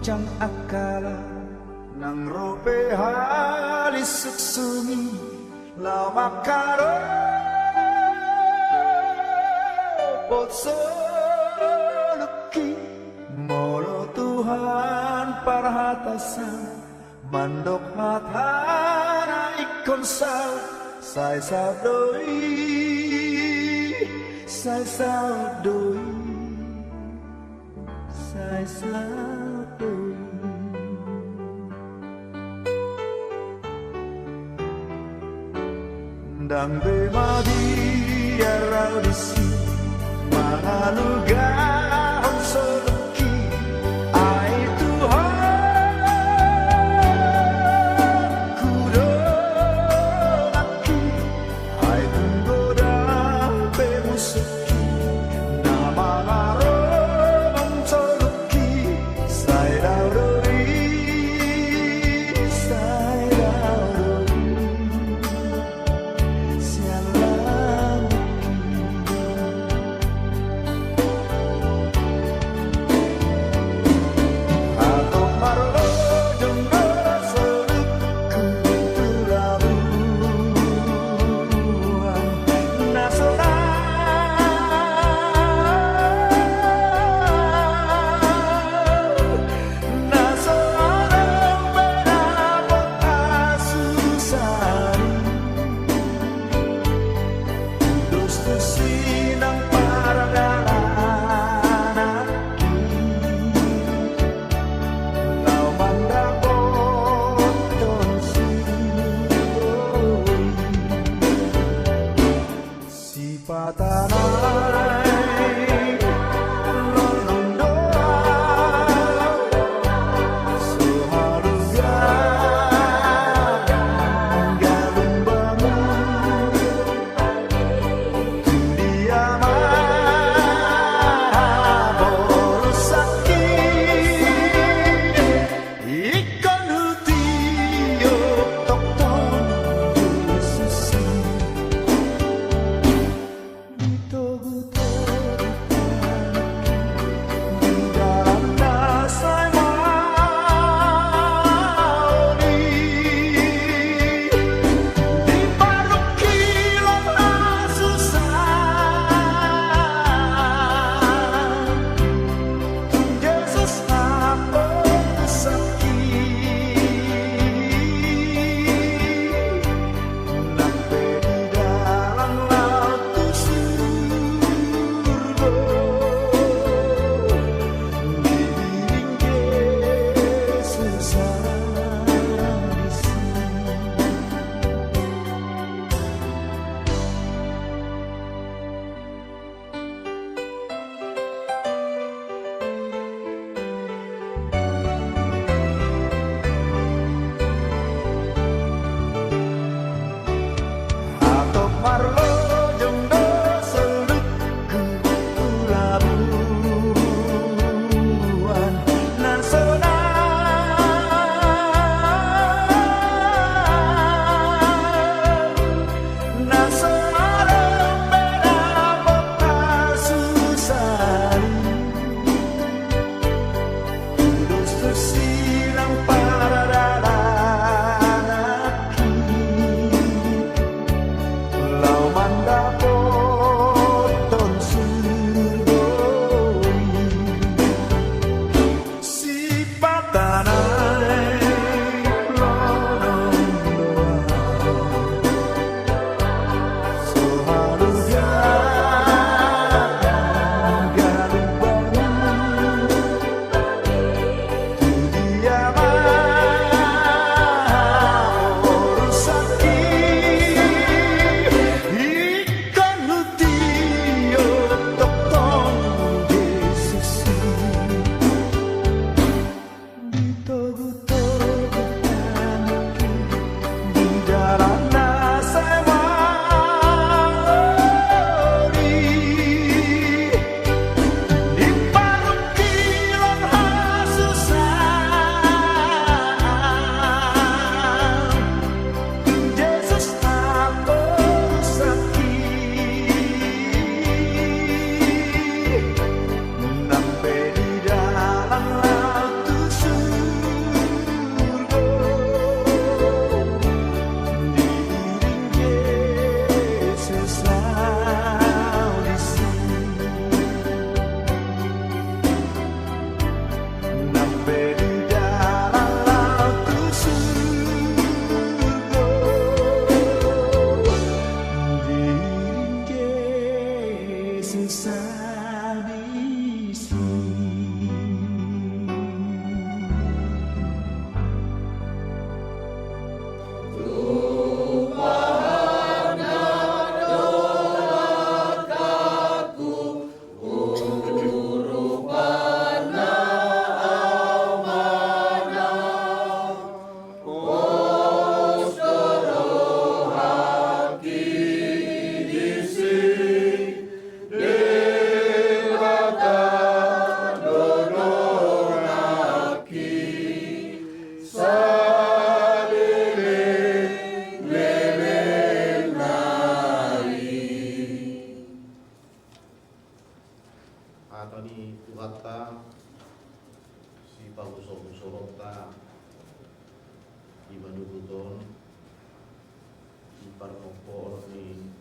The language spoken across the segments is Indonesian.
jang akala nang rope halis suksumi lama karo potso luki molo Tuhan parhatasan mandok hatana ikon sal sai sabdoi sai sabdoi sai sabdoi dang bemadi aradisi mangaluga soluki ai Tuhan kudolaki ai tunggoda bemusuki nama ngaro soluki sai daudori sai daudori sialan Atani Tuhatta si paguso-gusorota ibaduduton iparnopo ni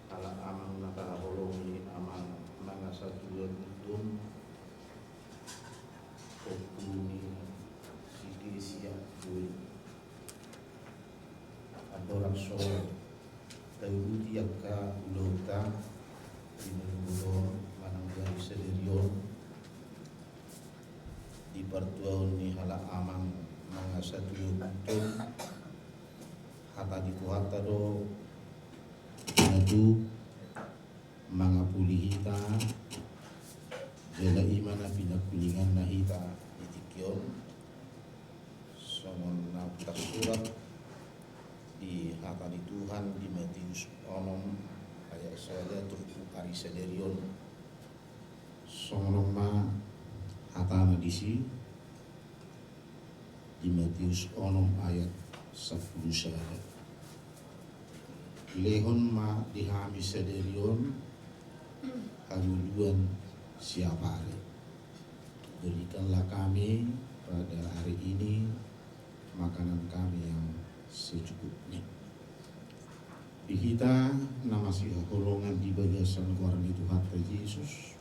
ala amang nakaholongi amang nangasatuan utun opuni sidi siap kui adoraso tauti akka ulota ibaduduton mananggali sederion di pertuaun ni hala amang mga satuyo utun hata di kuhata do nadu mga pulihita jala imana pinakulingan na hita itikyon songon na surat di hata di Tuhan di Matius onom ayat saya turku ari sederion songroma hatana disi di Matius onom ayat 10 saja. Lehon ma dihami sederion hanguluan siapa hari. Berikanlah kami pada hari ini makanan kami yang secukupnya. Di kita nama si golongan di bagasan kuarni Tuhan Yesus.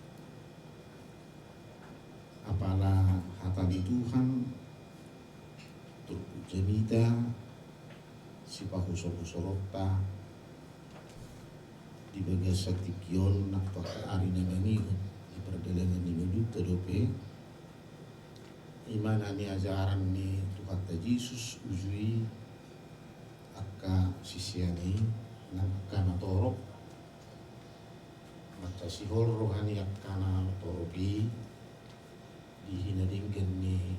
Apalah hata di Tuhan turkujanita si pahuso-husorota di bagasan tikion nak pakai ari nangani di perjalanan di menuju dope iman ani ajaran ni Tuhan Yesus ujui akka sisiani nakana torok maca sihol rohani akkana toropi dihinadingkan ni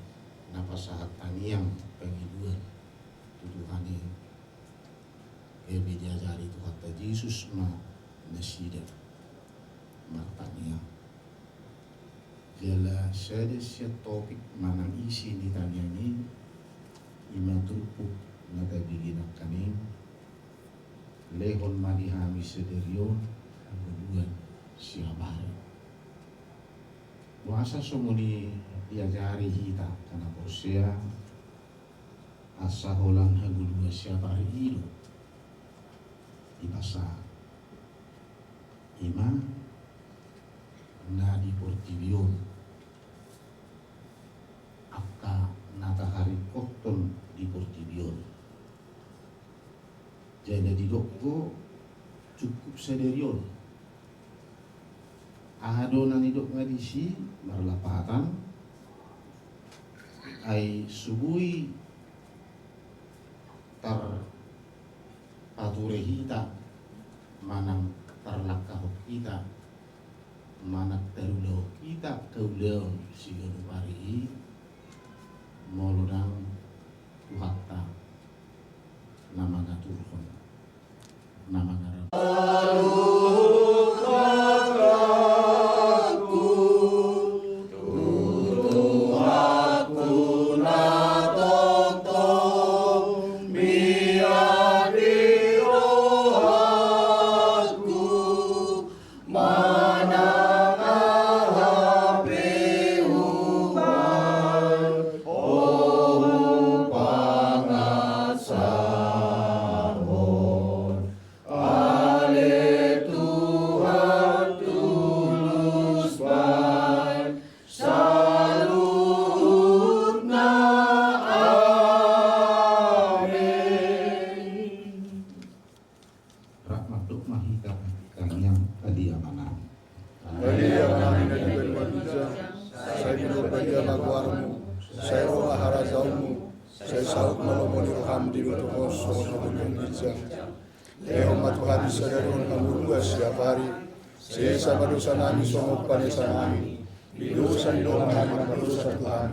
napasahat taniang pengiduan tuduhani ebe diajari Tuhan Yesus ma nasida martania jala sada siya topik manang isi ni tanyani imatulpuk nagabigin kaning lehon madihami sederio kemudian siabari Wasa sumuni diajari hita karena Hosea asa holang hagulua siapa ilu di masa ima na di Portivion akka nata hari kokton di Portivion jadi di dokko cukup sederion adonan hidup ngadisi marlapatan ay subui tar pature hita manang tarlakahok kita manak terulo kita keuleon sigano pari molodang tuhatta nama ngaturhon nama ngarap Oh, jaguarmu, saya roh harazaumu, saya sauk malomoni roham di bertukos sohon hijau. Umat Tuhan sadari kamu dua setiap hari. Saya sama dosa nami songok panesa nami. Dosa di doa kami dosa Tuhan.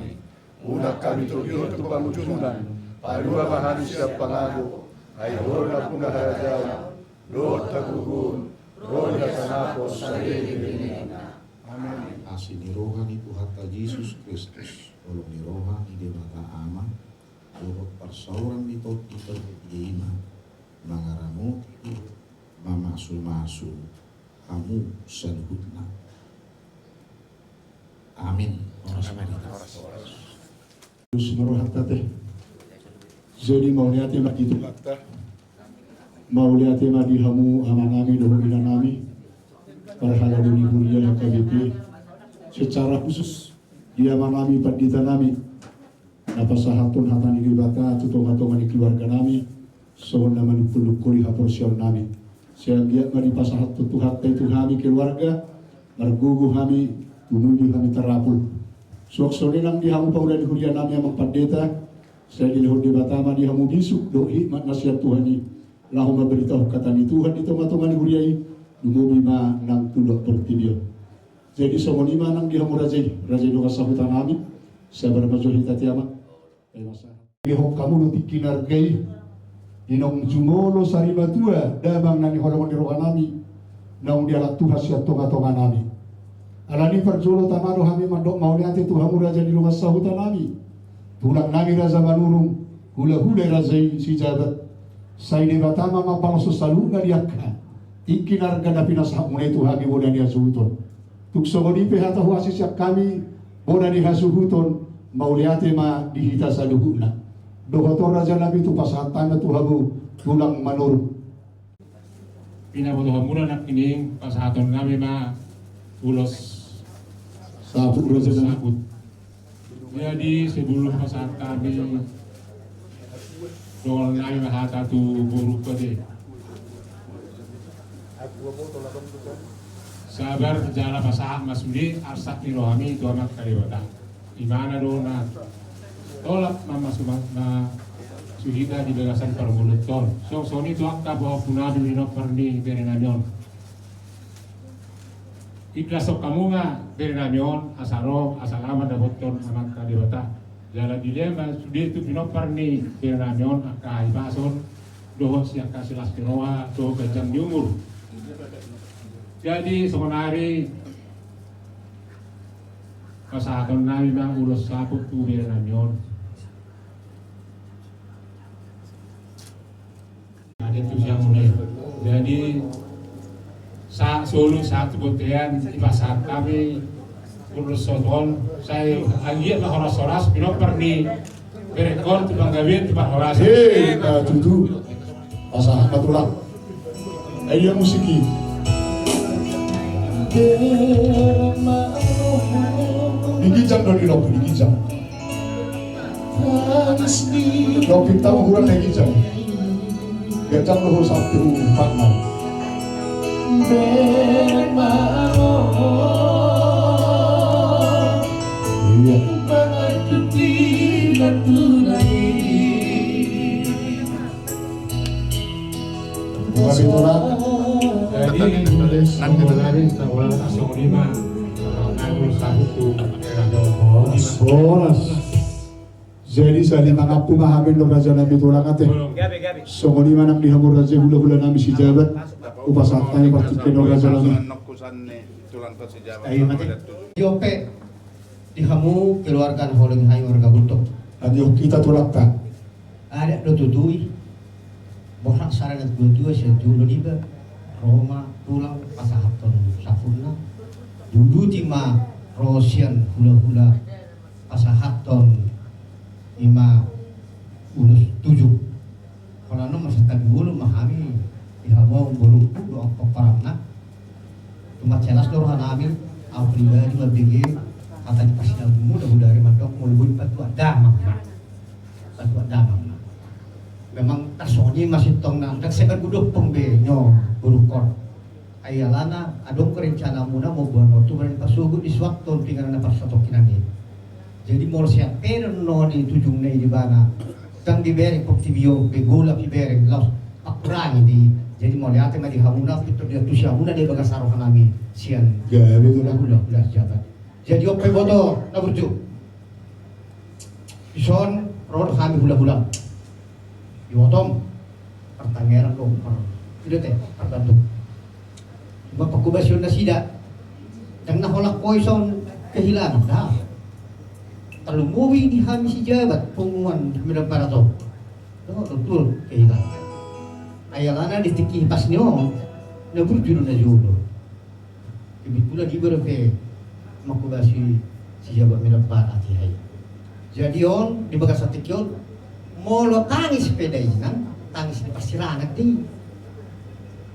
Unak kami tergiur tu pamujunan. Padua bahan siap pangago. Ayo na punah harajau. Doa tagugun. Roda kanapos sa ini. Amin. Asini rohani Tuhan Yesus Kristus, olong ni rohani di mata ama, turut persauran di tot kita berdima, mangaramu itu, mamasul kamu seluhutna. Amin. Terus merohat teh. Jadi mau lihat emak itu lakta. Mau lihat emak di hamu amanami doho inanami. Para duni kuliah KBP secara khusus dia manami pandita nami napa sahatun hatani libata tutong-tutong di keluarga nami sohon naman pulukuri haporsion nami sehingga mari pasahat tutuhat itu kami keluarga margugu kami menuju kami terapul suaksoni nang di hamu pauda di kuliah nami amang pandeta saya dilihut di batama di hamu bisuk do hikmat nasihat Tuhan ini lahu memberitahu kata ni Tuhan di tengah-tengah di kuliah ini lumubima nang tulok pertibio. Jadi somonima nang dihamu rajai doa sahutan nami. Saya bermajuh hitatiama. Lihok kamu nuti kinargai. Inong jumolo saribatua damang nani horomon di roha nami. Naung dialat Tuhan siat tonga-tonga nami. Alani perjolo tamaro kami mandok mau niati Tuhamu raja di rumah sahutan nami. Tulang nami raza manurung. Hula-hula razai si jabat. Saya di batama mapalaso saluna diakkan. Ikinar ganda pinasahak muna itu kami bodan dia suhuton. Tukso ngodipe hata huasi siap kami bodan dia suhuton mauliate ma dihita sa luhuna. Dohotor raja nabi itu pasahatan na tuhamu tulang manur. Pinabotohan muna nak kining pasahaton kami ma ulos Sabut raja nabi. sabut. Jadi sebelum pasahat kami doon kami mahata tu buruk kode. Sabar jala pasahat masuli arsak ni rohami itu amat kalibata. Imana do na tolak mama sumat na suhita di bagasan permulut ton. So ni tu akta bahwa punabi minok perni berenamion. Ikhlas sok kamu nga berenamion asaro asalaman dapat ton amat kalibata. Jala dilema sudi itu minok perni berenamion akai bason dohot siak kasilas pinoa doh kejam diumur. Jadi sebenarnya pasahaton nami mang ulos sapuk tu berenamion. Ada tu yang mulai. Jadi solo satu kotean pasahat kami ulos sotol. Saya anggit lah horas-horas pinok perni berekor tu banggawin tu horas. Hei, tutu pasahat matulang. Ayo musiki. Digijang dari lopi digijang. Lopi tahu kurang digijang. Gajang loh satu empat mau. Iya. Bukan itulah. Jadi sebenarnya setelah asal lima aku satu Bolas. Jadi saya mengaku mahamin lo raja nabi tulang ate. Songoni manang dihamur raja hula-hula nami si jabat. Upasatanya partikin lo raja nabi. Ayo mati. Jope dihamu keluarga holing hai warga butuh. Adio kita tulak tak. Ada do tutui. Bohak saranat dua sejulo diba. Roma tulang pasahaton safuna. Dudu tima rosian hula-hula pasahaton ima ulus 7. Kalau no masyarakat dulu mahami dihamu berupu doa peperangna. Cuma jelas doa nabi au pribadi mabigi kata di pasal mudah dari madok mulbun patu ada makna. Memang tasoni masih tong nang sekan gudok pembenyo burukor. Ayalana adong kerencana muna mau buat waktu beren pasugu di suatu tinggal na pasotok kinani. Jadi mau siap pero noni tujung na di bana. Tang di bere portibio begola di bere laus akurangi di. Jadi mau lihat di hamuna itu dia tu hamuna dia bagas saruhan kami sian. Ya, betul lah. Gula gula jabat. Jadi ope boto na burju. Ison roh kami gula-gula. Iwotom pertanyaan lo tidak teh terbantu. Cuma pagkubasyon na sida. Yang naholak poison kehilangan dah. Talumuwi di kami si jabat pengumuman kami para to. Betul kehilangan. Ayalana di tiki pas nyo na burju na judo. Ibig pula di berpe makubasi si jabat para ati hay. Jadi on di bagas atikyon molo tangis sepeda inan tangis di pasirangan di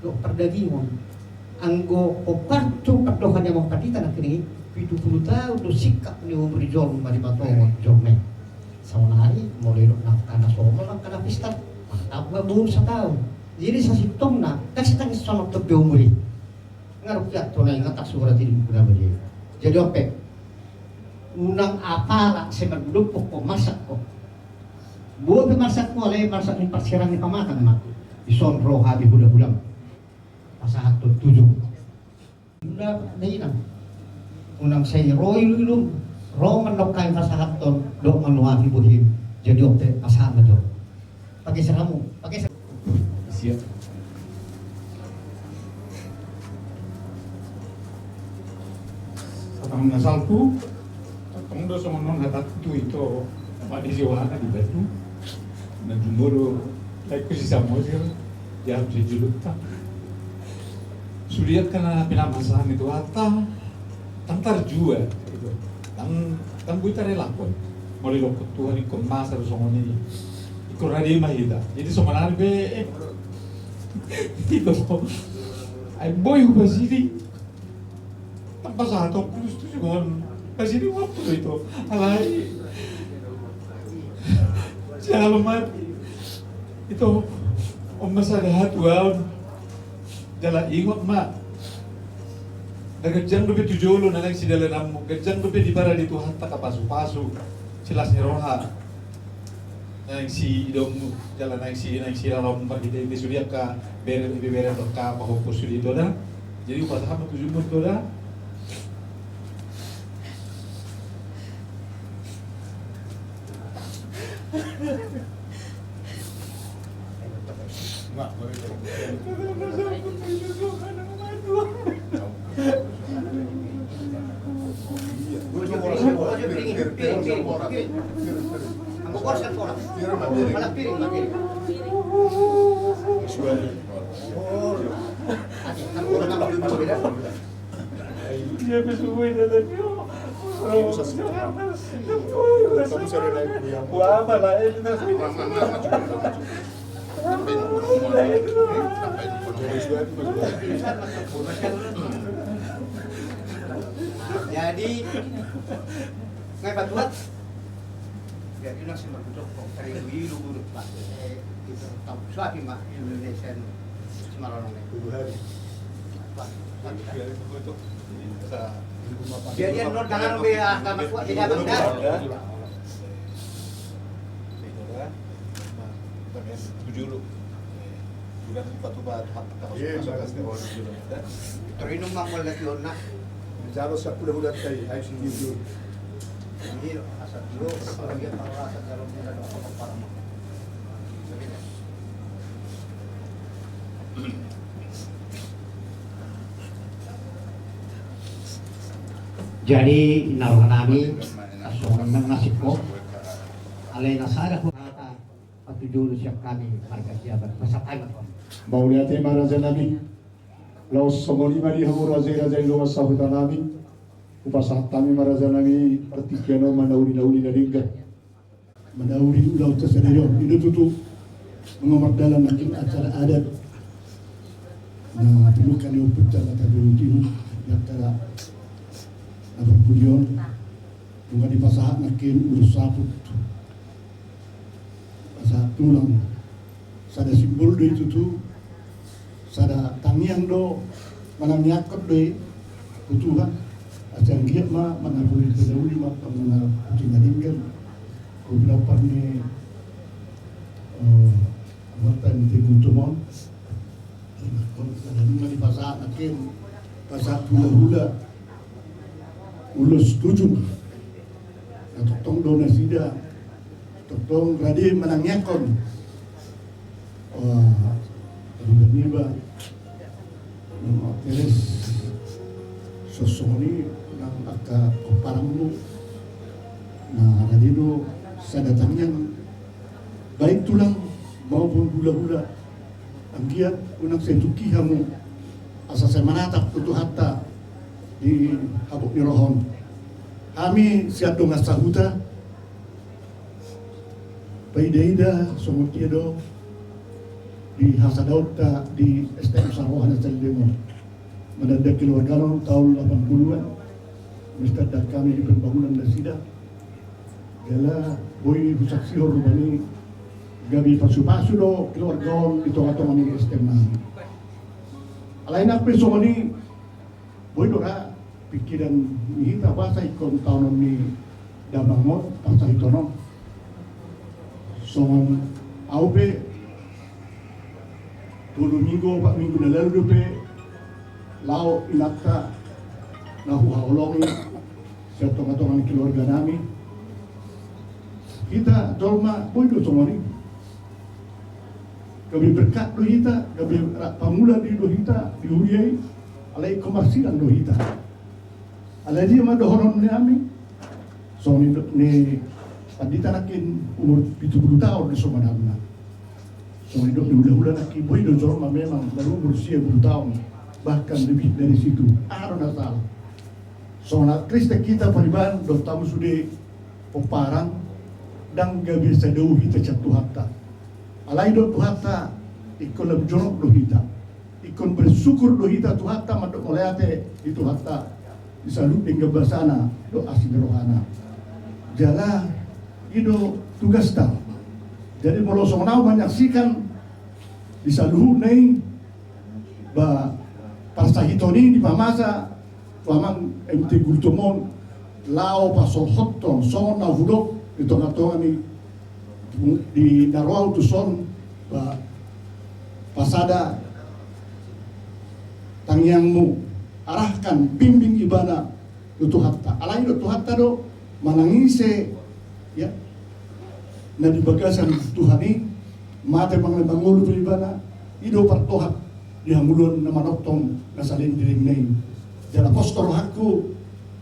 lo perdagingon anggo oparto perdohan yang mempatita na kini 70 tahun do sikap ni umri jom mari batongon jome sauna hari mulai lo nakana somo lang kana pista mantap ba buhur sa tahun jadi sa sitong na kasi tangis sono tebe umri ngaruk ya to na ingat surat ini kuna beri jadi ope unang apala sa maglupok ko masak ko buo masak mo alay masak ni pagsirang ni pamakan ma ison roh habi hula-hulam pasahat to tujuh hula na inang unang say roy lulum roh manok kain pasahat to do manuhafi buhim jadi opte pasahat na do pakai seramu pakai Siap. Sa nasalku kung do sa mga hatat itu madisiwala di batu na jumuro like ko si Samuel ya si Julukta suliat kana pinamasahan itu ata tantar jua itu tang buita relakon moli lokot tuhan ikon masa songoni ikon radi mahida jadi somanar be itu ay boy ko sini tanpa satu Kristus juga kasih waktu itu alai jangan mati itu masalah tuan jalan ingat mak nagajang dobe tujolo na lang si dalanam mo gajang dobe di para dito hatta kapasu-pasu silas ni roha nang si idong jalan nang si lalom kita ini sudah ka bere ka mahopos sudi itu dah jadi pasaham tujuh mun itu dah Dia bersuai dalam dia. Wah, malah ini nasi. Jadi ngai batuat jadi nasi berbentuk kering biru buruk pak itu tahu suapi mak Indonesia semarang jadi yang non jangan be agama kuat tidak benar Tujuh sudah batu-batu terinum mak lagi onna Jalo sa pula-pula tayo, ay sige. ini asal dulu kalau dia tahu asal dalam tidak ada apa-apa mak jadi naruhan kami kasuhan ng nasib ko alay nasara ko kata patujulo siya kami marga siyabat masakay mo Mauliati Maharaja Nabi, Laos Somoli Mari Hamu Raja Luas Sahuta Nabi, Upasat Tami Maharaja Nabi, Partikiano Manauri Naringga, Manauri Ulau Tesadeyo, itu tutup mengomak dalam akhir acara adat. Nah, dulu kan diuput jalan tadi yang kala ada pujian, bunga di pasahat makin urus saput, pasahat tulang. Sada simbol do itu tu sada tangiang do manam nyakot do tutuhan Acan dia menaburi kedahulu mengenal tinggal beberapa ni anggota di Guntumon. Kalau di pasar akhir pasar hula-hula ulus tujuh tong donasi dah tong radi menangyakon ini ba teres sosoni nang aka parangmu nah radi do sadatangnya baik tulang maupun hula-hula ang giat unang setuki hamu asa saya manatap tutu hatta di habuk ni rohon kami siap dong asahuta paida-ida sumut do di Hasadauta di STM Sarohan Selimo mendadak keluarga tahun 80-an mesti kami di pembangunan Dasida gala boy saksi horubani gabi pasu-pasu do keluarga di tengah-tengah ni STM nami alain apa ni boy dora pikiran kita bahasa ikon tahun ni dabangon bahasa itono songon aupe 2 minggu 4 minggu na lalu pe lao inaka nahuhaolongi sa tong-tong keluarga nami kita dolma boy do somoni kami berkat do hita kami pamula di do hita di huyai alai komarsilan do hita alai dia ma dohoron nami so ni pandita nakin umur 70 tahun di Somanamna. So hidup di hula-hula naki boy do jorma memang baru berusia 20 tahun bahkan lebih dari situ. Aron asal. So na Kristen kita pariban do tamu sude poparang dan gabi sa do hita catu hatta. Alai do tu hatta ikon lem jorok do hita. Ikon bersyukur do hita tu hatta madok oleate itu hatta disalut dengan basana do asin rohana. Jala itu tugas tak. Jadi kalau sonau menyaksikan di saluhu nei ba pasahitoni di pamasa pamang MT Gultomon lao pasol hotton son na hudok di tengah-tengah ni di Narwau tu son ba pasada tangyangmu arahkan bimbing ibana itu hatta alai itu hatta do manangise ya na di bagasan Tuhan ini mate mangulu pribana ido partohat di hamulun na manoktong na salin diring nay jala apostol hakku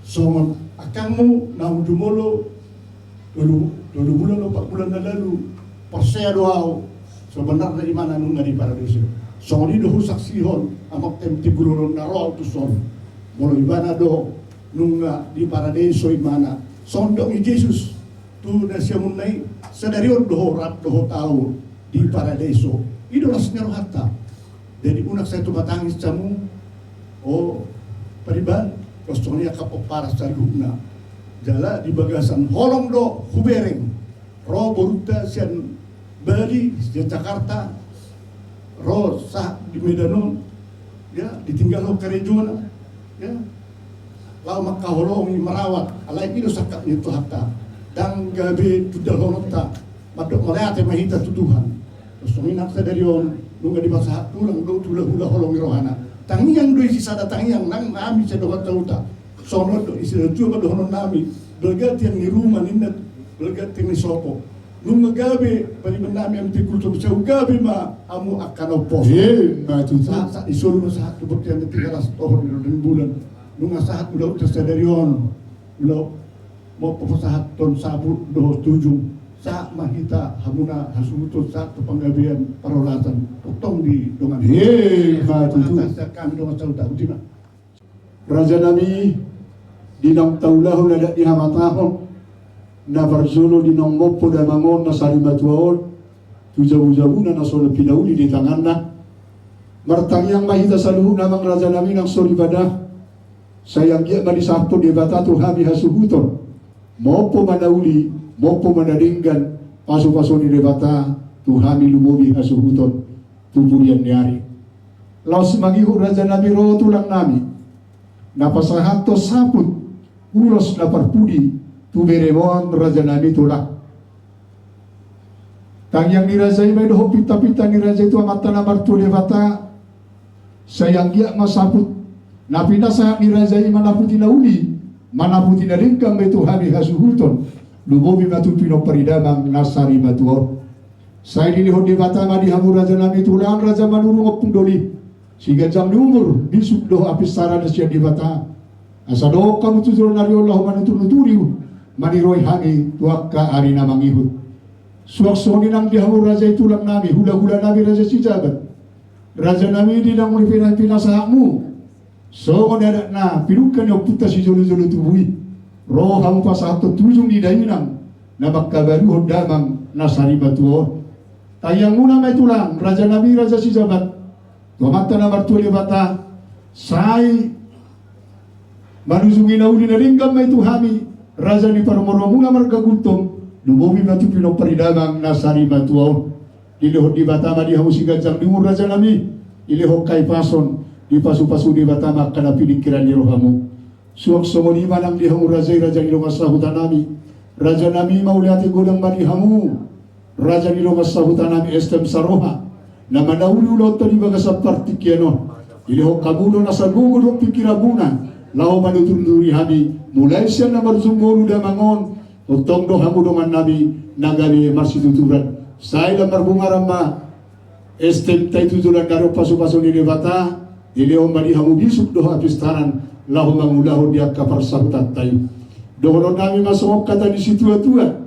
somon akangmu na udumulo dulu bulan o 4 bulan na lalu persea doaw sebenarnya di mana nung di paradiso somon ido husaksihon amak temti gululon na roh tuson molo ibana do nung di paradiso imana sondong i Jesus tu na siya munay sadari doho rat doho tao di paradiso idola senero hatta jadi unak saya tu batangis camu oh pariban kosongnya kapok para saluna jala di bagasan holong do hubereng ro boruta sian Bali sian Jakarta ro sah di Medanon ya ditinggal lo kerejona ya lau makaholongi merawat alai ido sakak itu hatta dan gabi tudal honota madok maleate mahita tuduhan terus minak sadarion nungga di basa tulang do hula holongi rohana tangiang do isi sada tangiang nang nami sedohat tauta sono do isi do do honon nami belgat yang ni rumah ninat belgat yang ni sopo nungga gabi bari benami am tikultum seu gabi ma amu akan opos na tu sa isulu sa tubot yang 300 tahun di bulan nunga sahat udah sadarion udah mau pesahat ton sabut doh tujuh saat mahita hamuna hasumutul saat penggabian perolatan potong di dongan kami dongan sauta utina Raja Nami dinang taulahu na di hamatahon na barzolo dinang mopo da mangon na salimatuaon tujaw-jaw na nasol pinauli di tangan na martangyang mahita saluhu namang Raja Nami ng solibadah sayang dia madi sabto di batatu hami hasuhuton mopo manauli mopo manadinggan paso-paso ni debata tuhami lumubi hasuhuton tuburian niari laos mangihu Raja Nami ro tulang nami napasahanto saput ulos na parpudi tu beremon raja nami tulak. Tang yang dirajai may doho pita-pita ni raja itu amat tanah martu levata sayang dia masaput napinasa ni raja manaputi na uli manaputi na ringkang may tuhami hasuhuton lumobi matupino paridamang nasari matuor. Saya dilihon di batama di hamu raja nami tulang raja manurung opung doli sehingga jam di umur bisuk doh apis saran siya di bata asa doh kamu tujur nari Allah manuturiu maniroi hangi tuakka arina mangihut suak soni nang di hamu raja tulang nami hula-hula nami raja si jabat raja nami di nang mulipina-pina sahakmu so ada na pilukan yang puta si jolu-jolu tubui roh hamu pasato tujung di dainang na magkabaru hodamang nasari batuor tayang muna may tulang raja nami raja si jabat tuamata na martuli bata sai manuzungi na uli na ringgam may tuhami raja ni paromoromuna margagutom lumobi matu pino paridamang nasari batuor dilihod di batama di hamusigan jang dimur raja nami ilihok kay pason di pasu-pasu di batama kana pinikiran ni rohamu suak somoni manang di hamu raja ni longas sahutan nami raja nami mauliati godang mani hamu raja ni longas sahutan nami estem saroha na manauli ulot tadi bagasap partikianon ilihok kabuno na sagugod ng pikirabuna lao manutunduri hami mulai siya na marzumoro da mangon utong do hamu dongan nabi nagabi marsituturan saya lamar bungarama estem tay tutulan daro pasu-pasu ni bata ilihok mani hamu bisuk do apistaran lahu mangulahu dia kaparsahutan tayo dohonon nami masok kata di situa-tua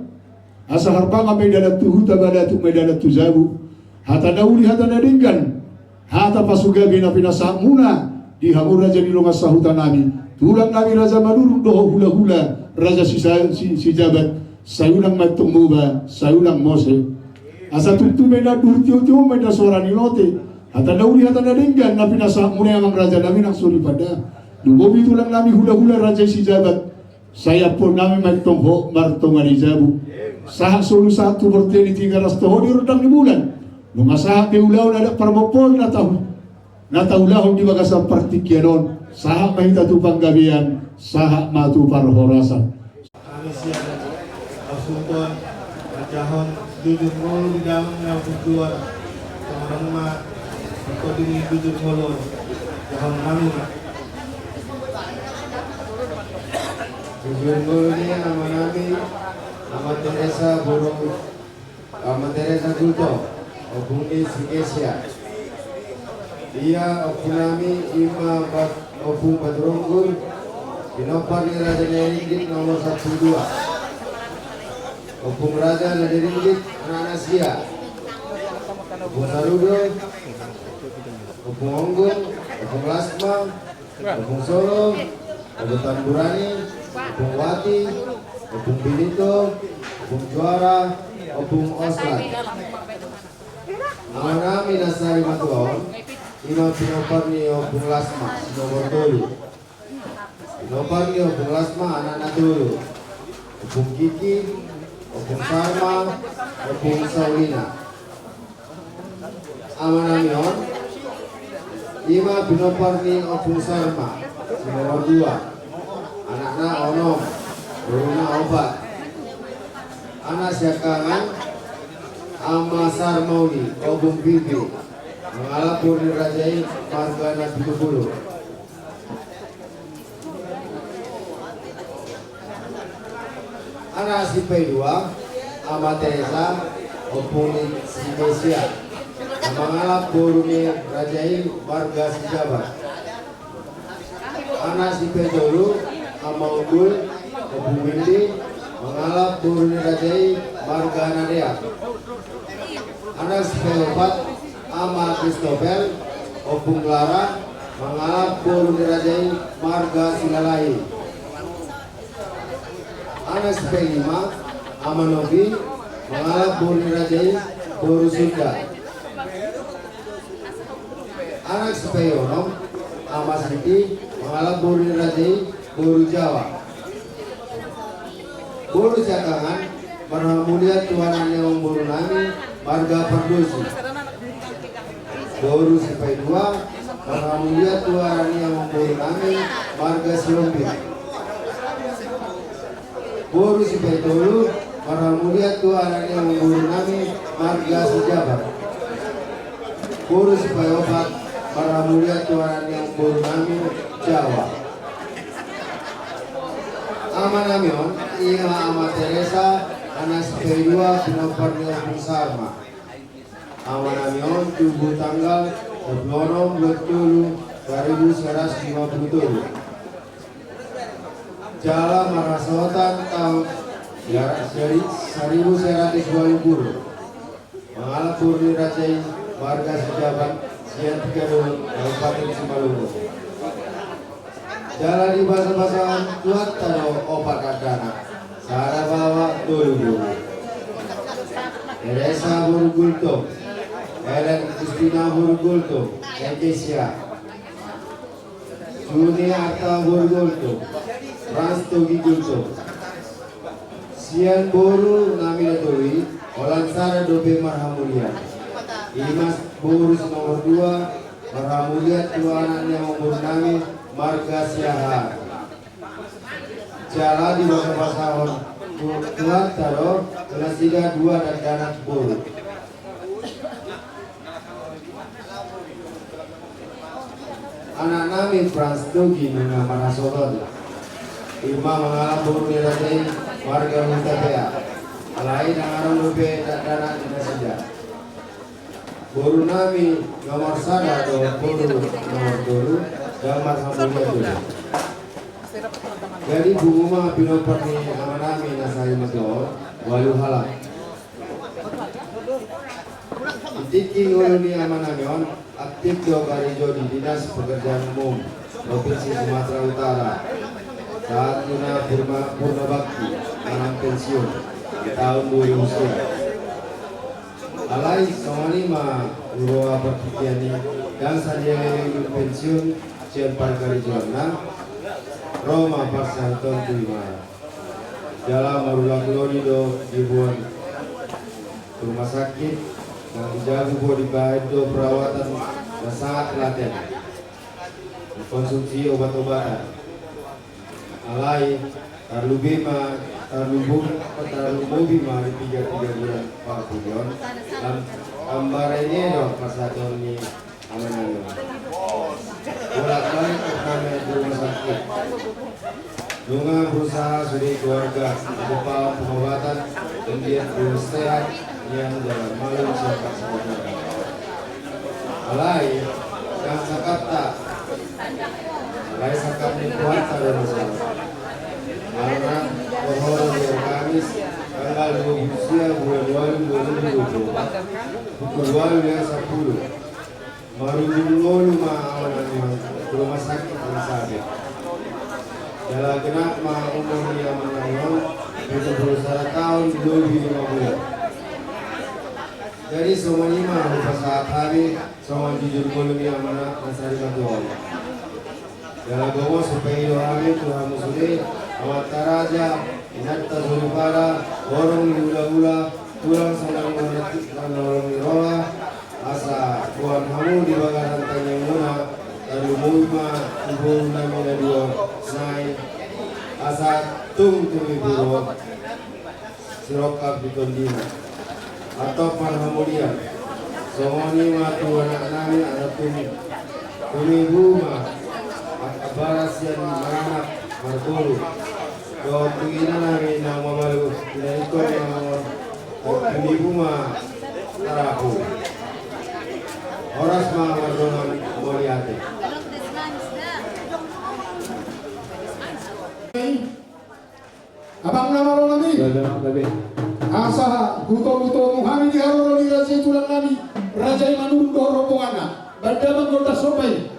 asa harbang may dalat tuhuta balatu may dalat tuzabu hata dauli hata nadinggan hata pasugabi na pinasamuna di hamu raja di longas sahutan nami tulang nami raja manurung doho hula-hula raja si jabat sayulang matumuba sayulang mose asa tutu may na durtiyo-tiyo may na suara nilote hata dauli hata nadinggan na pinasamuna ang raja nami nang suri pada lumobi tulang nami hula-hula raja si jabat saya pun nami magtongho martongan ijabu sahak solu satu berteni tiga rastoho di rodang di bulan lumasahak di ulaw na parmopol na taulahon di bagasang partikianon sahak mahita tu panggabian sahak matu parhorasan kami siap bersumpah berjahon jujur ngolu di dalam yang tujuan teman-teman berkoding jujur ngolu jahon kami jujur ngolu ini nama nami nama Teresa Buru nama Teresa Gulto Obungi Singesia dia opunami ima opung Badronggul pinopar ni Raja Neringgit nomor 12 opung Raja Neringgit anak Asia opung Sarudo opung Onggung opung Lasma opung Solo opung Tamburani opung Wati opung Binito opung Juara opung Oslan nama nami Nasari Matuon ima pinopar ni opung Lasma nomor 2 pinopar ni opung Lasma anak Natulu opung Kiki opung Sarma opung Saulina ama nami on ima pinopar ni opung Sarma nomor 2 anakna Onom Runa Obat anak siakangan ama Sarmauni opung Bibi mengalap purni rajai margana 70 anak si P2 ama Teresa opuni Singesia mengalap purni rajai marga Sijabat anak si P3 ama Unggul opung Windy mengalap purni rajai marga Nadea anak si P4 ama Christopher opung Clara mengalap purni rajai marga Silalai anak P5 ama Novi mengalap purni rajai Boru Sunda anak P6 ama Siti mengalap purni rajai Boru Jawa Boru Cakangan Marhamulia Tuanan yang Boru Nami marga Pardosi Boru Sipai 2 Marhamulia Tuaran yang Boru Nami marga Silompit Boru Sipaitolu, Marhamulia Tuhan yang memburu nami marga sejabat. Boru Sipaiopat, Marhamulia Tuhan yang memburu nami Jawa. Ama namion, iya Ama Teresa, Anas Sipaidua, Pinoparnio Pusarma. Ama namion, tubuh tanggal 26 2057. Jalan Marasotan tahun 1920. Mengalap Purni Rajai warga sejabat Sian Pikadul Kabupaten Simalungun. Jalan di bahasa-bahasaan kuat tado opat kadana. Sara bawa dulu. Teresa Burgulto, Helen Kristina Burgulto, Ekesia, Juni Arta Burgulto, Frans Togi Gulto, Sian Boru Namina Towi, Olansara Dobe Marhamulia, Imas Borus nomor 2, Marhamulia tuanan yang umur nami Marga Siaha. Jalan di bahasa Tuan Taro, kelas 3, 2 dan Danak Boru. Anak nami Frans Togi Nuna Marasoton. Irma mengalami Boru Nirajai warga Mutabea. Lain dengan Dobe dan Danak Indonesia. Boru nami nomor 1 atau Boru nomor 2 dan Marhamulia dulu. Jadi Bunguma Pinoparni Amanami Nasari Mato Walu Halak. Tiki Ngoloni Amanamion aktif 2 kali di Dinas Pekerjaan Umum Provinsi Sumatera Utara. Saat Guna Purna Bakti anak pensiun di tahun 2000. Alai Somalima Urwa Pertikiani dan Sandiaga pensiun Cian Parkari Juana Roma Parsanton Tuima. Jalan Marula Klorido dibuat rumah sakit dan dijaga di Baedo perawatan dan sangat telaten. Konsumsi obat-obatan. Alai Tarlubima di 3 bulan Pak Pujon dan ambarenya dong pasaton ni aman-aman. Bolak-balik kami di rumah sakit. Dunga berusaha sudah keluarga berupa pengobatan dan dia sehat yang dalam malu siapa sebenarnya. Alai yang sakata, alai sakatnya kuat ada masalah. Karena pohon yang Kamis tanggal 20 bulan 2020 pukul 12.10 marunjungolu ma'awan rumah sakit Elizabeth. Jalan genap umur yang menanggung 71 tahun 2050. Jadi semuanya mah saat hari semua jujur kolom yang mana Nasari Matual. Jalan gomo supaya doa Tuhan musuh Amat Raja, Inata Suripara, Borong Gula-Gula, Tulang Sanang Manatik dan Nolong Rola, Asa Tuan Hamu di bagaran Tanyang Muna, dan Lumuma, Ibu Namina Dua, Senai, Asa Tung Tumi Buro, Sirokap di Tondina, atau Marhamulia, Somoni Matu anak nami anak Tumi Buma, Abarasian Maranak, Martulu. Kau pengina nami nama malu, tidak ikut nama kami buma tarapu. Oras mah mardonan moliate. Abang nama lo nami? Asa buto-buto muhami di haro di raja tulang nami raja manur do rombongan. Banda menggoda sopai.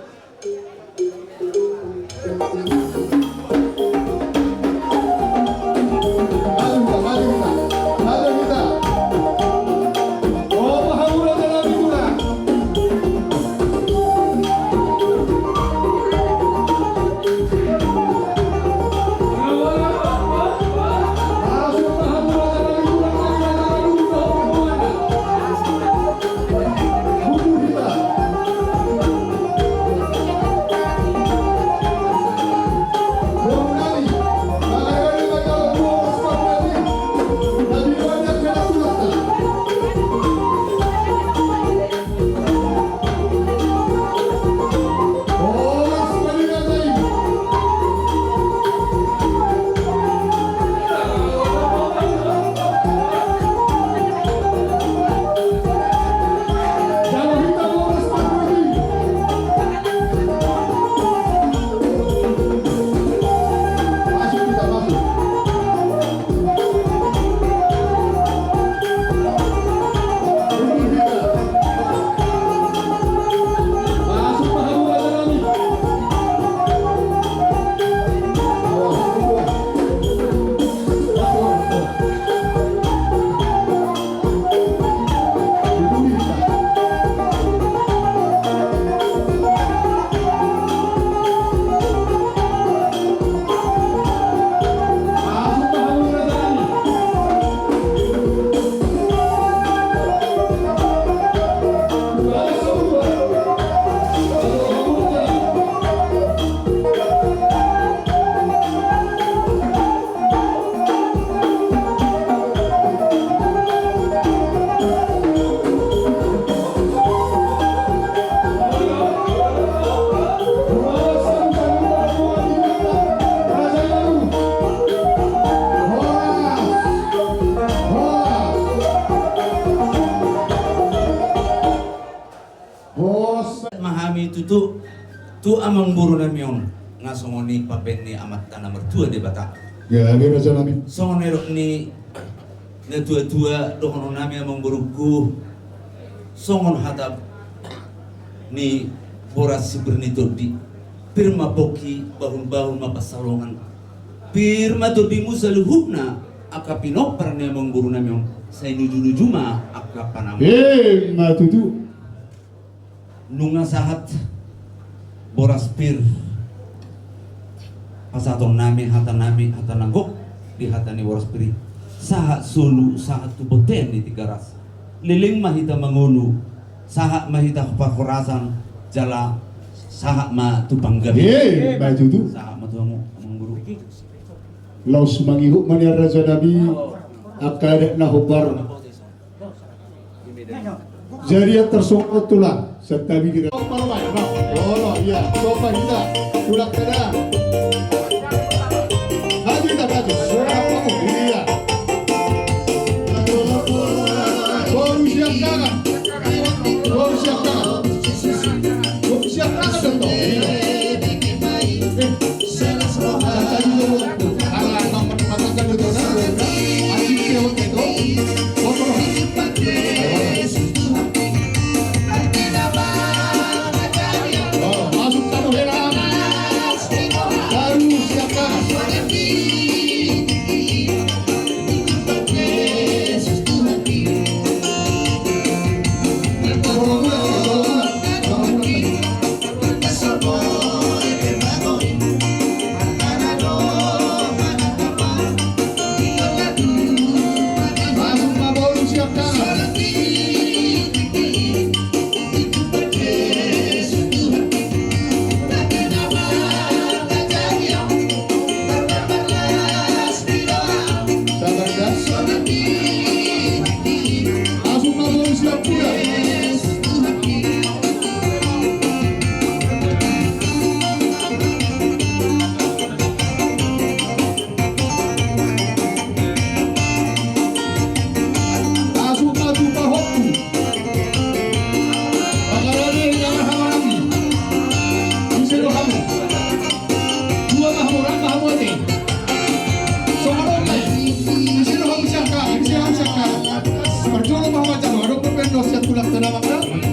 tutu tu amang buru namion ngasongoni papeni amat tanah mertua de bata. Ya, ini Raja Nabi. Songone ni na tua-tua dohono nami amang buruku songon hatap ni boras bernito di pirma poki bahun-bahun mapasalongan pirma to di musaluhubna akapino parne amang buru namion saya nuju-nuju ma akapanam Matutu. nunga sahat boras pir pasatong nami hata nanggok di hata ni boras piri sahat sulu sahat tuboten di tiga ras liling mahita mangunu sahat mahita pakorasan jala sahat ma tupang gabi Matutu. sahat ma tuamu amang guru Laus mangihuk mania Raja Nabi akad na hubar. Jariat tersongkot tulang serta bidira. Oh iya, sofa kita tulang kada. Maju kita maju. Kamu iya. Baru siap tangan. Baru siap tangan. Baru siap tangan dong.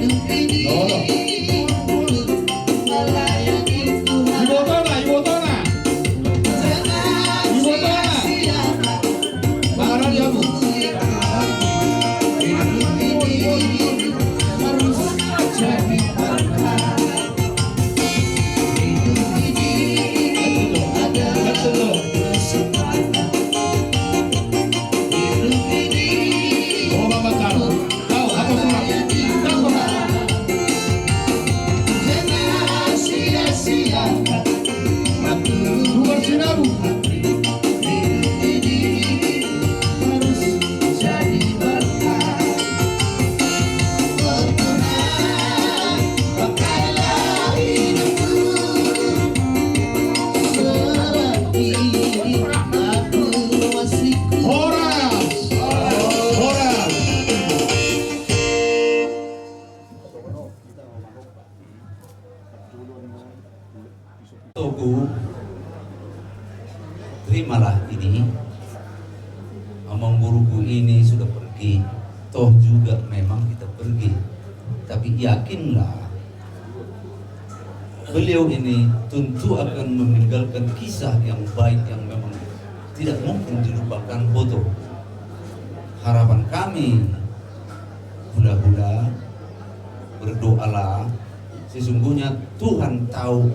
Togo, terimalah ini. Amang buruku ini sudah pergi. Toh juga memang kita pergi. Tapi yakinlah, beliau ini tentu akan meninggalkan kisah yang baik yang memang tidak mungkin dilupakan foto. Harapan kami, mudah-mudahan berdoalah, sesungguhnya Tuhan tahu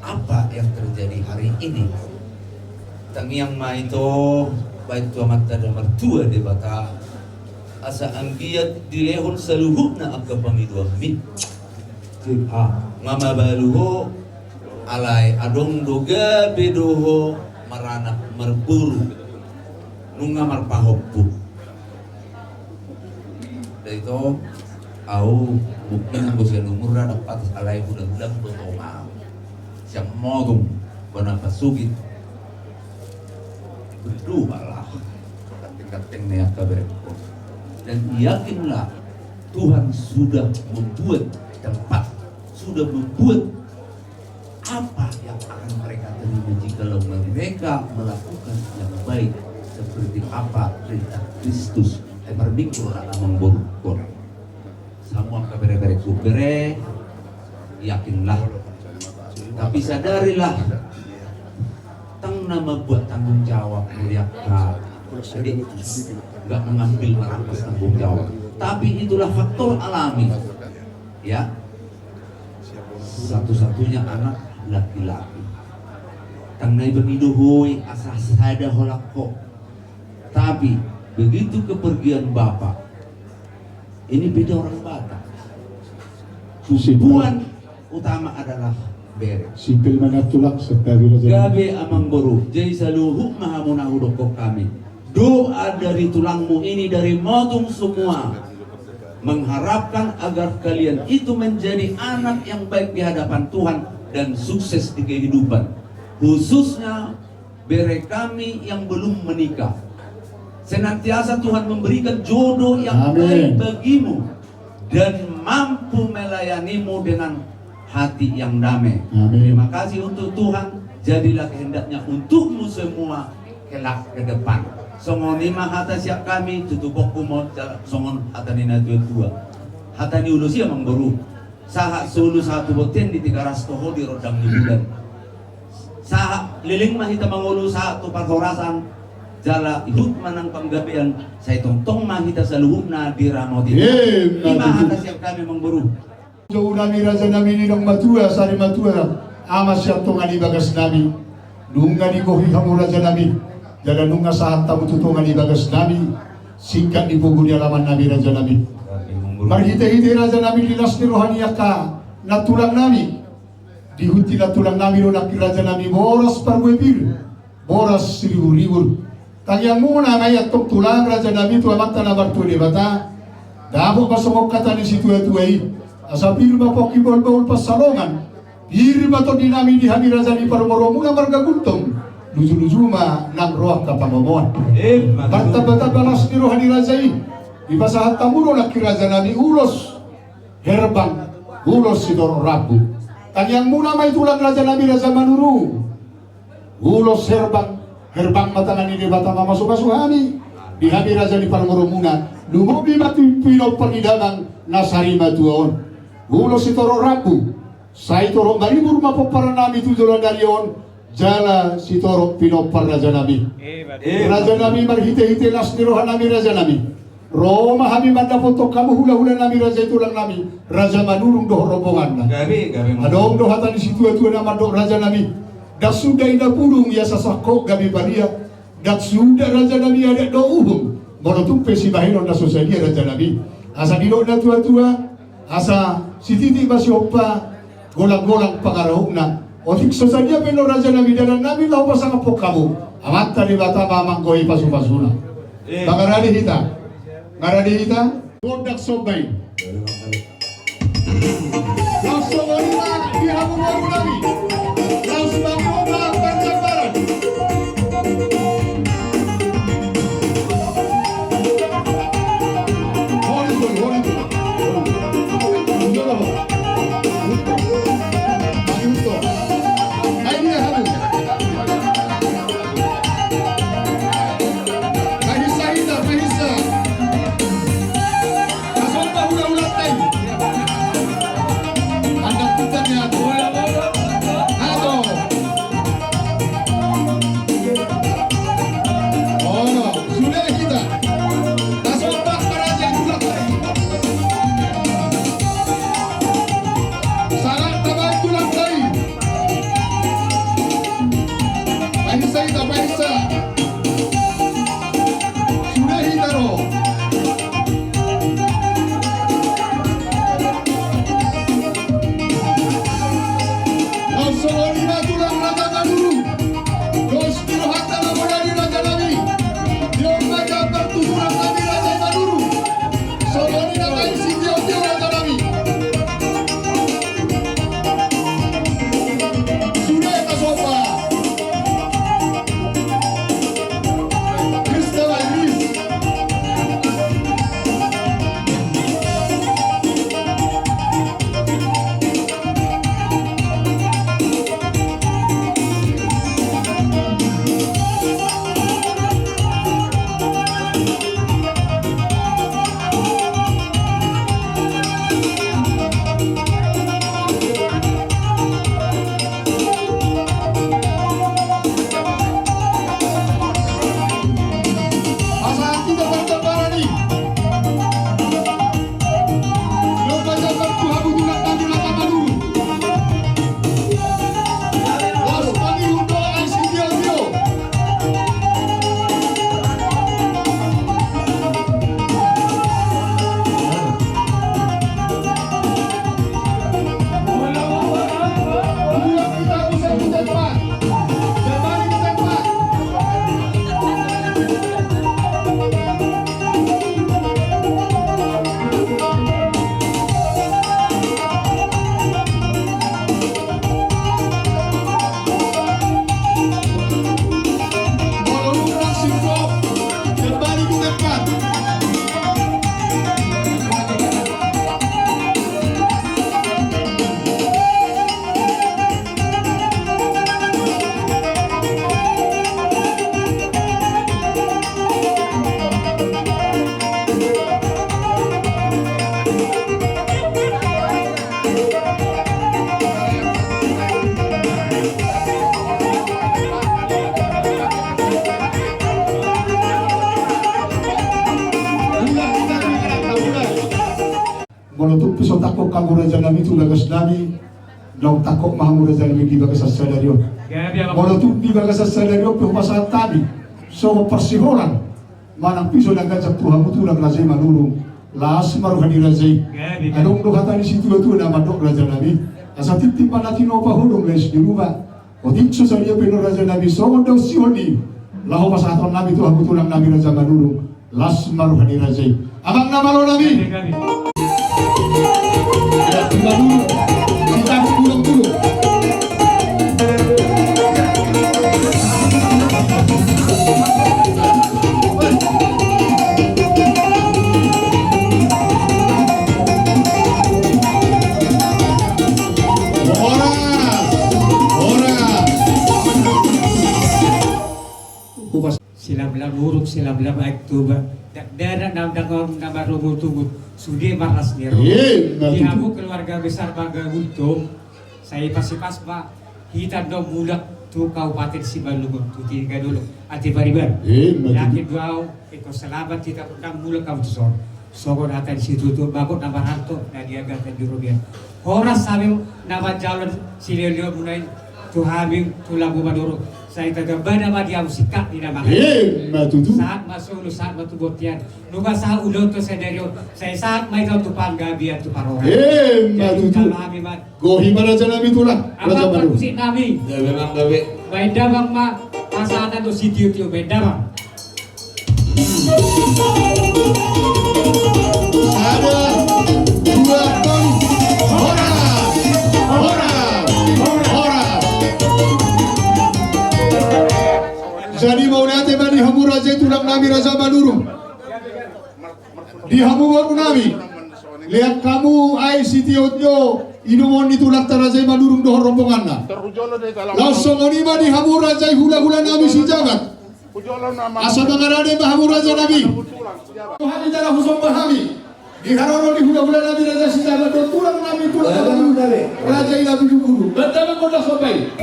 apa yang terjadi hari ini. Tangiang maito baik tua mata dan mertua de bata asa anggiat dilehon saluhukna akka pamidua mi ngama baluho alai adong doga bedoho maranak merburu nunga marpahoppu dari itu au mungkin bosan umur dapat alai budak-budak bertoma siang modung bana pasugit berdoalah kating-kating nih kabarku dan yakinlah Tuhan sudah membuat tempat sudah membuat apa yang akan mereka terima jikalau mereka melakukan yang baik seperti apa perintah Kristus. Marbikul amang borukor. Semua kabere-bere kubere, yakinlah. Tapi sadarilah, tang nama buat tanggung jawab mereka. Jadi nggak mengambil merampas tanggung jawab. Tapi itulah faktor alami, ya. Satu-satunya anak laki-laki. Tang nai begiduhui asah sada holako. Tapi begitu kepergian bapak, ini beda orang Batak. Tujuan utama adalah bere. Sipil manatulak serta Raja Gabe amang boru, jai saluhu mahamunahu dokok kami. Doa dari tulangmu ini dari motung semua, mengharapkan agar kalian itu menjadi anak yang baik di hadapan Tuhan dan sukses di kehidupan. Khususnya bere kami yang belum menikah. Senantiasa Tuhan memberikan jodoh yang baik bagimu dan mampu melayanimu dengan hati yang damai. Amin. Terima kasih untuk Tuhan. Jadilah kehendaknya untukmu semua kelak ke depan. Songon lima hata siap kami tutupokku mau songon hata nina tua. Hata ni ulusia mangboru. Saha sulu satu boten di 300 toho di rodang di bulan. Saha liling mahita mangulu satu parhorasan. Jala hut manang panggabean saya tongtong mahita sa luhubna di ramoti. Lima hata siap kami mangboru. Jauh nami Raja nami ni dong matua sari matua amas siap tongan di bagas nami. Nunga di kohi kamu Raja nami. Jaga nunga saat tamu tutongan di bagas nami. Singkat di buku di alaman nami Raja nami. Marhite-hite Raja nami dinas ni rohani ka natulang nami. Dihuti natulang nami ronak Raja nami boras parwepir. Boras riur-riur. Kanyang muna ngayak tok tulang Raja nami tu amat tanah bartu di bata. Damo pasomok kata ni situ tuai. Asa pirma poki bol-bol pasalongan. Pirma to dinami di hani Raja ni parmoro muna marga gultong. Luju-luju ma nang roak ka pamomoan. Bata-bata balas ni rohani Raja i. Di pasahat tamuro nak Raja nami ulos herbang ulos sidoro rabu. Kanyang muna may tulang Raja nami Raja manuru. Ulos herbang matangan ini batang masuk-masuhani di hadi Raja di Palmoromuna lumubi mati pino panidangan nasari matuon ulo si toro rabu sai toro maribur mapoparan nami tujuan dalion jala si toro pino par Raja nami Raja nami marhite-hite las nirohan nami Raja nami Roma hami manda foto kamu hula-hula nami Raja itulang nami Raja manurung doh rombongan Gabi adong doh hatan di situ nama doh Raja nami. Dak sudah ina pulung ya sasako gabi badia. Dak sudah Raja Nabi ada do'uhum. Monotumpe si bahiron na sosalia Raja Nabi. Asa dino na tua-tua. Asa si titik masih opa. Golang-golang pangarahuna. Otik sosalia peno Raja Nabi dan Nabi lau pasang apok kamu. Amata di bata mamang koi pasu-pasuna. Bangaradi hita. Ngaradi hita. Bodak sobay. Langsung orang di hamu baru Nabi. Molotup piso takok kamu raja nami tu bagas nami. Dong takok mahamu raja nami di bagas sadario. Molotup di bagas sadario pe pasal tabi. So persiholan. Manang piso dan gajak Tuhanmu tu lang raja manurung. Las maru hadir raja. Anong dohatan di situ tu nama dok raja nami. Asa tip-tip natin opa hudong les di rumah. Otik so saria pe raja nami so daw sioni. Laho pasaton nami Tuhanmu tu lang nami raja manurung. Las maru hadir raja. Abang nama lo nami. Baru kita pulang. Silam-lam huruf, silam-lam aktuba. Daerah nama rumut-rumut Sudi Marlas Nero. Dihamu keluarga besar Bangga Untung. Saya pas Pak. Kita dong budak tu Kabupaten Simalungun. Tu tiga dulu. Ati bariban. Yakin doa ikut selamat kita pernah mulai kamu tuh. Sokor hati di situ tu bakut nama hantu dan dia ganti di Rubian. Horas sambil nama jalan sililio mulai tu habis tu lagu Maduro. Saya tergambar nama dia musika di nama saat masuk saat batu botian nuga saat udah tuh sedario saya saat main kau tupang gabian tu paroha matutu gohi mana jalan itu lah apa perkusik nami Ya memang gawe. beda bang ma pasatan tuh si tiu beda bang ada 2 ton orang jadi mau nanti di hamu raja tulang nami raja Madurung di hamu baru nami lihat kamu ai sitiotyo inumon ditulak raja Madurung dohor rombongan na langsung onima di hamu raja hula-hula nami si jagat asa bangarane hamu raja nabi Tuhan jara husong bahami di haroro di hula-hula nami raja si jagat tulang nami tulang raja nabi dulu betul kau dah sampai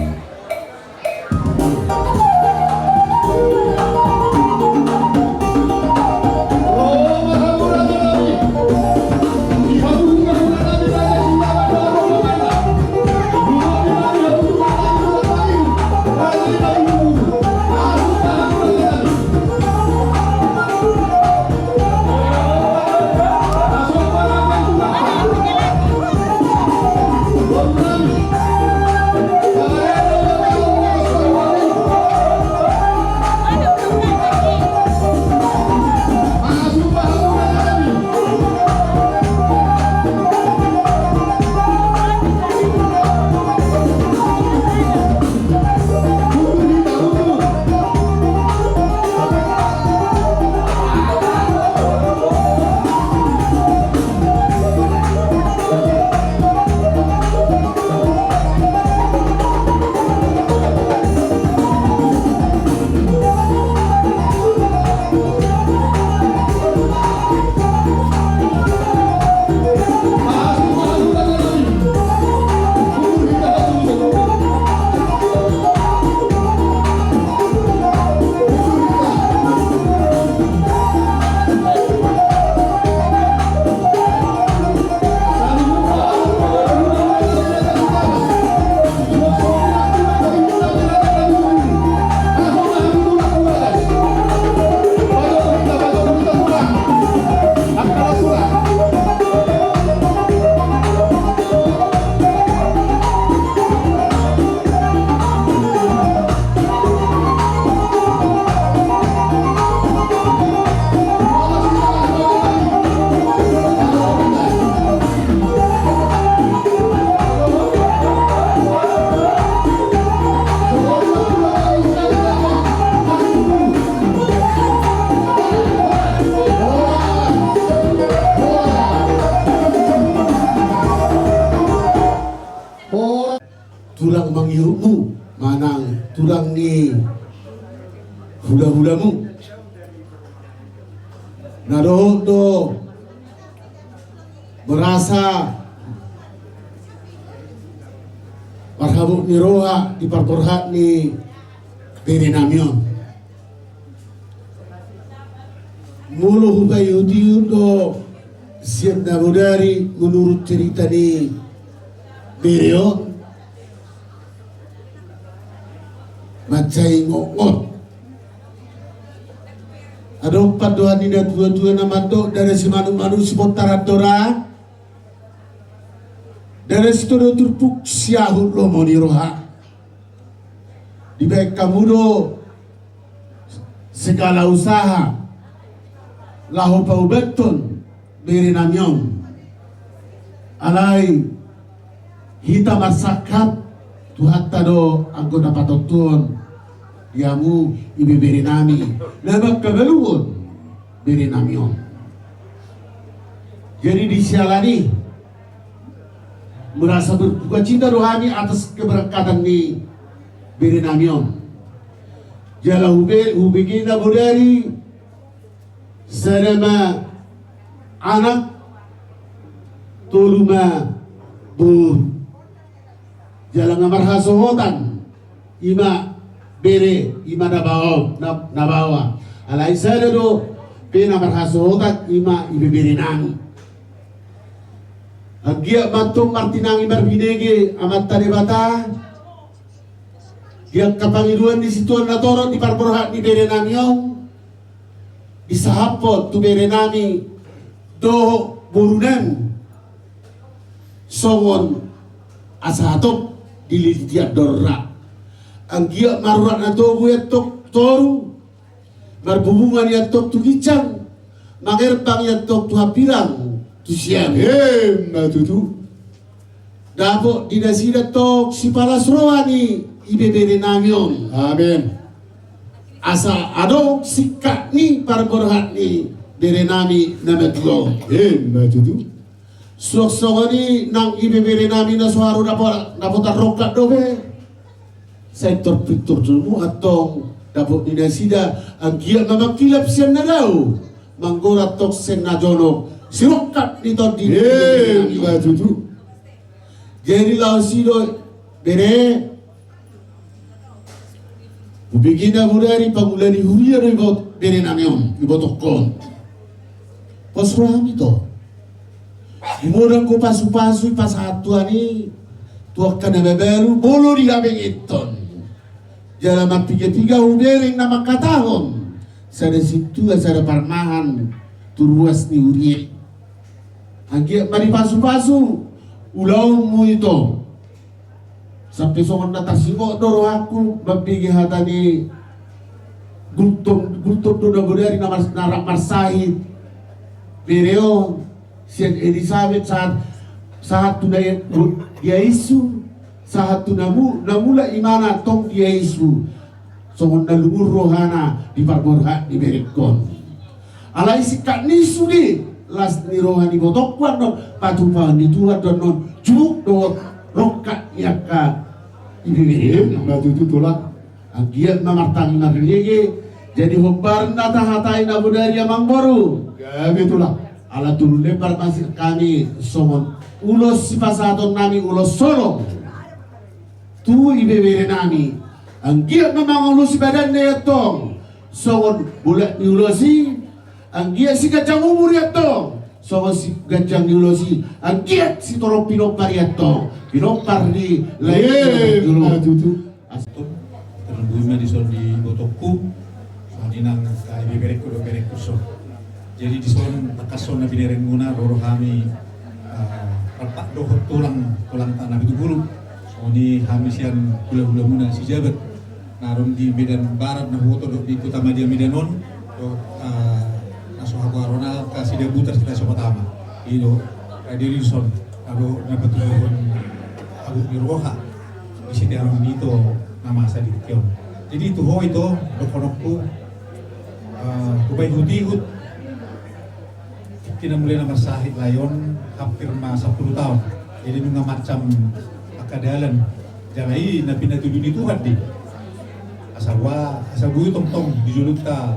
tulang mangirukmu manang tulang ni hula-hulamu nadoh to berasa parhabuk ni roha di partorhat ni Pirinamion mulu hubay yudiyo to Siap Nabudari menurut cerita di beliau macai ngongot ada paduan ini dua-dua nama dok dari si manu-manu si Pontaradora dari situ do turpuk siahut lo mau diroha di baik kamu do segala usaha lahu pau beton beri namyong alai hita masakat tuhat tado angko dapat otun diamu ibe beri nami nabak kabeluun beri namyong jadi disialani merasa berduka cita rohani atas keberangkatan ni beri namyong jala hubigina budari selama anak tuluma bu jalan ngamar hasohotan ima bere ima nabawa alai sada do be namar hasohotan ima ibe bere nang agia matung martinangi barbinege amat tade bata dia kapangiduan di situan natoro di parborhat di bere namiong isahapot tu bere nami do burunan songon asahatop dilitiak dorra anggia marurat nato gue tok toru berbubungan ya tok tu kicang mangerbang ya tok tu hapilang tu siang matutu dapok didasida tok si palas rohani ibe bere namion amin asa adong sikak ni parborhat ni bere nami nametlo matutu suak-suak nang ibe bere nami na suharu dapat rokat dobe sektor piktur dulu atau dapat dinasida ang giat memang kilap sian na daw manggora tok sen na jono sirokat nito di matutu jadi lau sido bere ubigina budari pagulani huria ribot bere namion ibotokon pasroham ito Imurang ko pasu-pasu pasatuan ni tuak kana beberu bolo di gabeng iton jalan magtiga-tiga hubereng na makatahon sada situ sada parmahan turuas ni urie agi mari pasu-pasu ulaw mo ito sampai songon natasimo doro aku mabigi hata ni gultong do na budari na narak marsahid bereo Sian Elizabeth saat tu dia Yesu saat tu namula imana tong dia Yesu songon nalumur rohana di parborhat di berekon alai sikat nisu di las ni rohani botokwan no patupan di Tuhan don non juk do rokat yaka ibe matutu tolak agiat mamartangi marilege jadi hobar nata hatai nabudari amang baru gabe tolak ala turun lebar masih kami somon ulos si pasaton nami ulos solo tu ibe bere nami anggiat memang ulos si badan ne tong songon bulat ni ulosi anggiat si gajang umur ya tong songon si gajang ni ulosi anggiat si torong pinopar ya tong pinopar di lain matutu terlebih di son di botokku dinang ibe bereku do bereku so jadi di son takason nabi dereng guna roro kami rapat dohot tulang tanah itu guru so di kami sian hula muna si jabat narum di medan barat nah foto di kota Madia Medanon do naso hago arona kasih debutar kita pertama itu diri son ado dapat turun abu diroha di sini arum itu nama saya di kion jadi itu ho itu dokonokku kubai hut kita mulai nama sahid layon hampir 10 tahun jadi nunga macam akadalan jalai nabi natudun itu hati asawa asabu tong dijuluk ta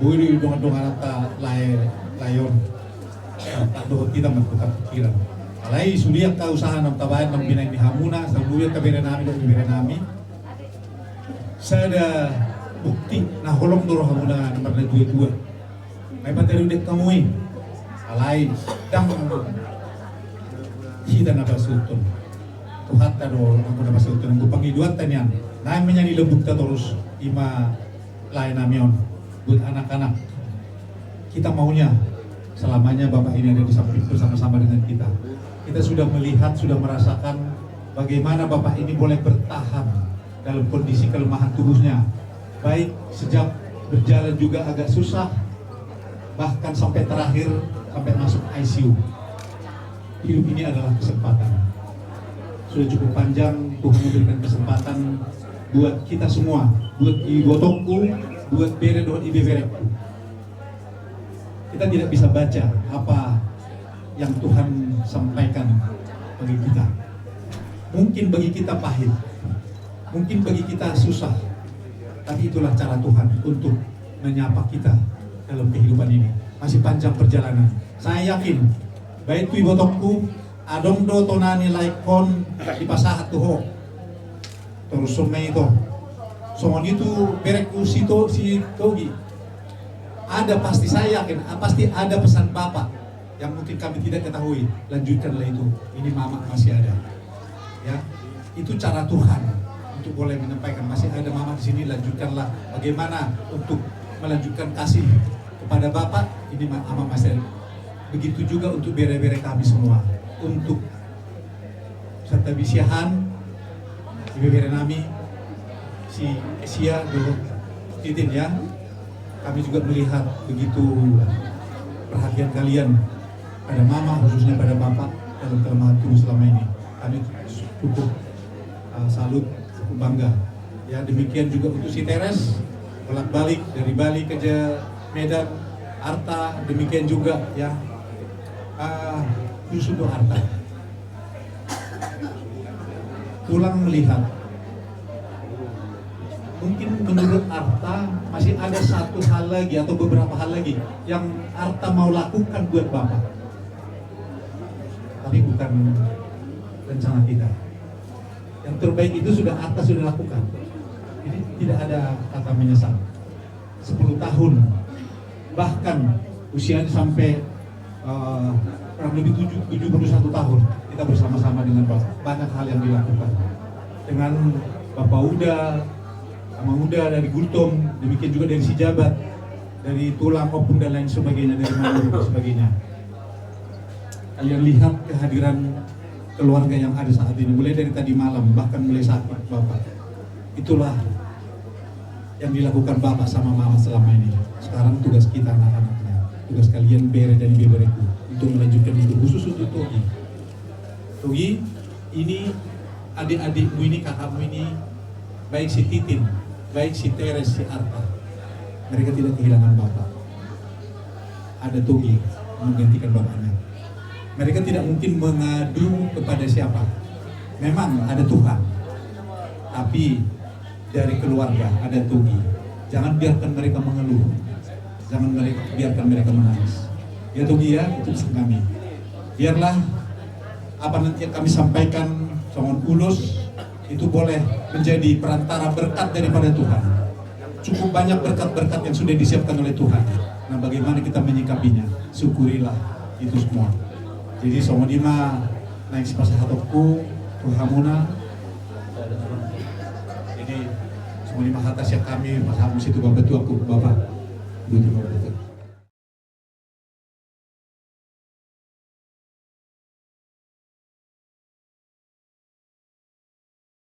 buri dongan ta layon tak dohot kita matkutak pikiran alai suliak ka usaha nam tabayan nam binay ni hamuna sabuya ka bere nami do bere nami sada bukti na holong doro hamuna nomor 22 may patero dek kamuy alai dang hida na basulton tuhat tado aku na basulton ang pangiduan tanian na menyanyi lebuk terus ima lain namion buat anak-anak. Kita maunya selamanya Bapak ini ada di samping bersama-sama dengan kita. Kita sudah melihat, sudah merasakan bagaimana Bapak ini boleh bertahan dalam kondisi kelemahan tubuhnya, baik sejak berjalan juga agak susah, bahkan sampai terakhir sampai masuk ICU. Hidup ini adalah kesempatan. Sudah cukup panjang Tuhan memberikan kesempatan buat kita semua, buat ibu tongku, buat bere doon ibu bereku. Kita tidak bisa baca apa yang Tuhan sampaikan bagi kita. Mungkin bagi kita pahit, mungkin bagi kita susah, tapi itulah cara Tuhan untuk menyapa kita dalam kehidupan ini. Masih panjang perjalanan. Saya yakin, baik tu ibu tongku, adong do tonani laikon di pasahat tuho. Terus somai itu, soal itu bereku si Togi. Ada pasti, saya yakin pasti ada pesan Bapak yang mungkin kami tidak ketahui. Lanjutkanlah itu. Ini Mama masih ada. Ya, itu cara Tuhan untuk boleh menyampaikan masih ada Mama di sini. Lanjutkanlah bagaimana untuk melanjutkan kasih kepada Bapak. Ini Mama masih ada. Begitu juga untuk bere-bere kami semua. Untuk serta bisiahan ibu bere nami si Esia dulu titin ya. Kami juga melihat begitu perhatian kalian pada Mama, khususnya pada Bapak dalam kelemahan tubuh selama ini. Kami cukup salut, cukup bangga. Ya, demikian juga untuk si Teres bolak-balik dari Bali ke Medan, Arta, demikian juga ya khusus untuk Arta. Pulang melihat. Mungkin menurut Arta masih ada satu hal lagi atau beberapa hal lagi yang Arta mau lakukan buat Bapak. Tapi bukan rencana kita. Yang terbaik itu sudah Arta sudah lakukan. Jadi tidak ada kata menyesal. 10 tahun, bahkan usianya sampai kurang lebih 71 tahun kita bersama-sama dengan Bapak. Banyak hal yang dilakukan dengan Bapak Uda, Mama Uda dari Gultom, demikian juga dari Sijabat, dari Tulang Opung dan lain sebagainya, dari Manado dan sebagainya. Kalian lihat kehadiran keluarga yang ada saat ini, mulai dari tadi malam, bahkan mulai sakit Bapak. Itulah yang dilakukan Bapak sama Mama selama ini. Sekarang tugas kita anak-anaknya, tugas kalian bere dan bereku untuk melanjutkan itu, khusus untuk Togi. Togi, ini adik-adikmu ini, kakakmu ini, baik si Titin, baik si Teres, si Arta, mereka tidak kehilangan Bapak. Ada Togi menggantikan Bapaknya. Mereka tidak mungkin mengadu kepada siapa. Memang ada Tuhan, tapi dari keluarga ada Togi. Jangan biarkan mereka mengeluh, jangan biarkan mereka menangis. Ya Togi ya, itu pesan kami. Biarlah apa nanti yang kami sampaikan, songon ulus, itu boleh menjadi perantara berkat daripada Tuhan. Cukup banyak berkat-berkat yang sudah disiapkan oleh Tuhan. Nah, bagaimana kita menyikapinya? Syukurilah itu semua. Jadi somodima naik sepasahatoku tuhamuna. Jadi somodima atas yang kami pasamu situ bapak tu aku bapak. Betul.